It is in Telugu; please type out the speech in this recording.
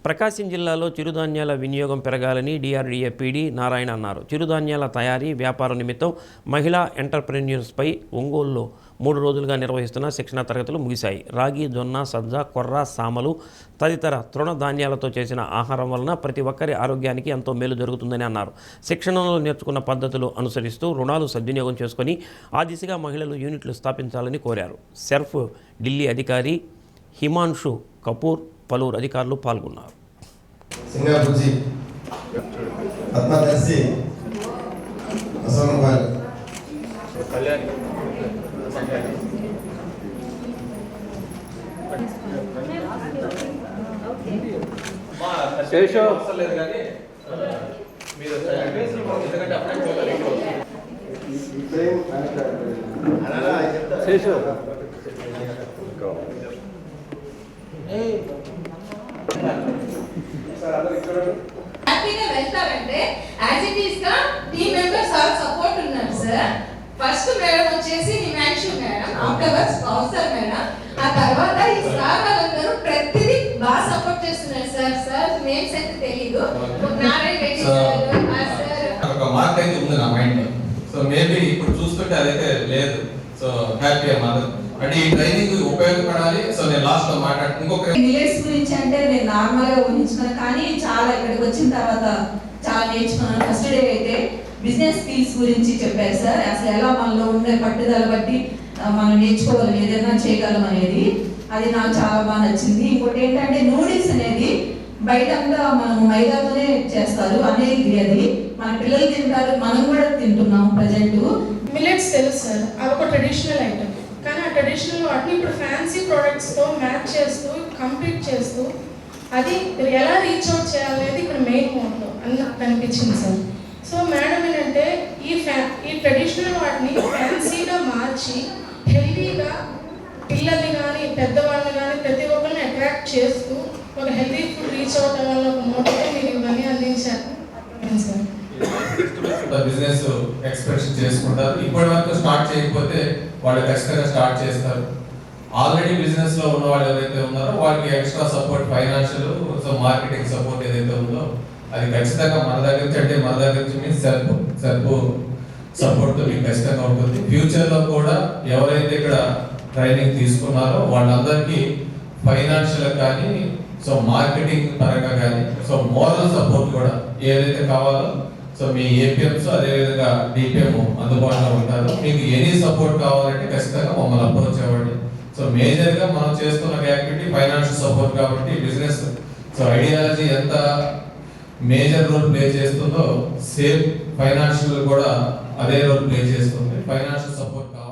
ప్రకాశం జిల్లాలో చిరుధాన్యాల వినియోగం పెరగాలని డిఆర్డీఏ పీడీ నారాయణ అన్నారు. చిరుధాన్యాల తయారీ వ్యాపారం నిమిత్తం మహిళా ఎంటర్ప్రెన్యూర్స్పై ఒంగోలులో 3 రోజులుగా నిర్వహిస్తున్న శిక్షణ తరగతులు ముగిశాయి. రాగి, జొన్న, సజ్జ, కొర్ర, సామలు తదితర తృణధాన్యాలతో చేసిన ఆహారం వలన ప్రతి ఒక్కరి ఆరోగ్యానికి ఎంతో మేలు జరుగుతుందని అన్నారు. శిక్షణలో నేర్చుకున్న పద్ధతులు అనుసరిస్తూ రుణాలు సద్వినియోగం చేసుకుని ఆ దిశగా మహిళలు యూనిట్లు స్థాపించాలని కోరారు. సెర్ఫ్ ఢిల్లీ అధికారి హిమాన్షు కపూర్ పలువురు అధికారులు పాల్గొన్నారు. హ్యాపీగా వెళ్తారంటే యాజ్ ఇట్ ఈస్ గా టీమ్ మెంబర్స్ ఆల్ సపోర్ట్ ఉన్నారు సార్. ఫస్ట్ మేడం వచ్చేసి హిమాన్షు మేడం, ఆఫ్టర్వర్డ్స్ కౌన్సర్ మేడం, ఆ తర్వాత ఈ స్టాఫ్ అందరూ ప్రతిదీ బాగా సపోర్ట్ చేస్తున్నారు సార్. సార్ నేమ్స్ అయితే తెలీదు, నారాయణ రెడ్డి సార్ ఒక మార్క్ అయితే ఉంది నా మైండ్. సో మేబీ ఇప్పుడు చూస్తుంటే అదైతే లేదు. సో హ్యాపీ అన్నమాట. అంటే ఈ ట్రైనింగ్ ఉపయోగపడాలి. సో నేను లాస్ట్ లో మాట్లాడుతూ ఇంకొక మిల్లెట్స్ గురించి అంటే నేను నార్మల్ గా ఊహించుకున్నాను, కానీ చాలా ఇక్కడికి వచ్చిన తర్వాత చాలా నేర్చుకున్నాను. ఫస్ట్ డే అయితే బిజినెస్ స్కిల్స్ గురించి చెప్పారు సార్. అసలు ఎలా మనలో ఉండే పట్టుదల బట్టి మనం నేర్చుకోవాలి, ఏదైనా చేయగలం అనేది. అది నాకు చాలా బాగా నచ్చింది. ఇంకోటి ఏంటంటే నూడిల్స్ అనేది బయటంతా మనం మైదాతోనే చేస్తారు అనేది, అది మన పిల్లలు తింటారు, మనం కూడా తింటున్నాం ప్రజెంట్. మిల్లెట్స్ తెలుసు సార్, అది ఒక ట్రెడిషనల్ ఐటమ్. కానీ ఆ ట్రెడిషనల్ వాటిని ఇప్పుడు ఫ్యాన్సీ ప్రోడక్ట్స్తో మ్యాచ్ చేస్తూ కంప్లీట్ చేస్తూ అది ఎలా రీచ్ అవుట్ చేయాలనేది ఇక్కడ మెయిన్ మోట్లో అని నాకు కనిపించింది సార్. సో మేడం ఏంటంటే ఈ ట్రెడిషనల్ వాటిని ఫ్యాన్సీగా మార్చి హెల్తీగా పిల్లల్ని కానీ పెద్దవాళ్ళని కానీ ప్రతి ఒక్కరిని అట్రాక్ట్ చేస్తూ ఒక హెల్తీ ఫుడ్ రీచ్ అవటం వల్ల ఒక మోటోతో మీరు ఇవన్నీ అందించారు సార్. బిజినెస్ ఎక్స్ప్రెషన్ చేసుకుంటారు. ఇప్పటి వరకు స్టార్ట్ చేయకపోతే వాళ్ళు ఖచ్చితంగా స్టార్ట్ చేస్తారు. ఆల్రెడీ బిజినెస్ లో ఉన్న వాళ్ళు ఎవరైతే ఉన్నారో వాళ్ళకి extra support, financial, so marketing support ఏదైతే ఉందో అది ఖచ్చితంగా మన దగ్గర నుంచి, అంటే మన దగ్గర నుంచి మీన్స్ సెల్ఫ్ సపోర్ట్ మీకు ఖచ్చితంగా ఉంటుంది. ఫ్యూచర్ లో కూడా ఎవరైతే ఇక్కడ ట్రైనింగ్ తీసుకున్నారో వాళ్ళందరికీ ఫైనాన్షియల్ కానీ, సో మార్కెటింగ్ పరంగా కానీ, సో మోరల్ సపోర్ట్ కూడా ఏదైతే కావాలో సో మీ ఏపీఎంస్ అదేవిధంగా డిపిఎం అందుబాటులో ఉంటారు. మీకు ఎనీ సపోర్ట్ కావాలంటే ఖచ్చితంగా మమ్మల్ని అప్రోచ్ అవ్వండి. సో మేజర్గా మనం చేస్తున్న యాక్టివిటీ ఫైనాన్షియల్ సపోర్ట్ కాబట్టి బిజినెస్ సో ఐడియాలజీ ఎంత మేజర్ రోల్ ప్లే చేస్తుందో సేమ్ ఫైనాన్షియల్ కూడా అదే రోల్ ప్లే చేస్తుంది. ఫైనాన్షియల్ సపోర్ట్ కావాలి.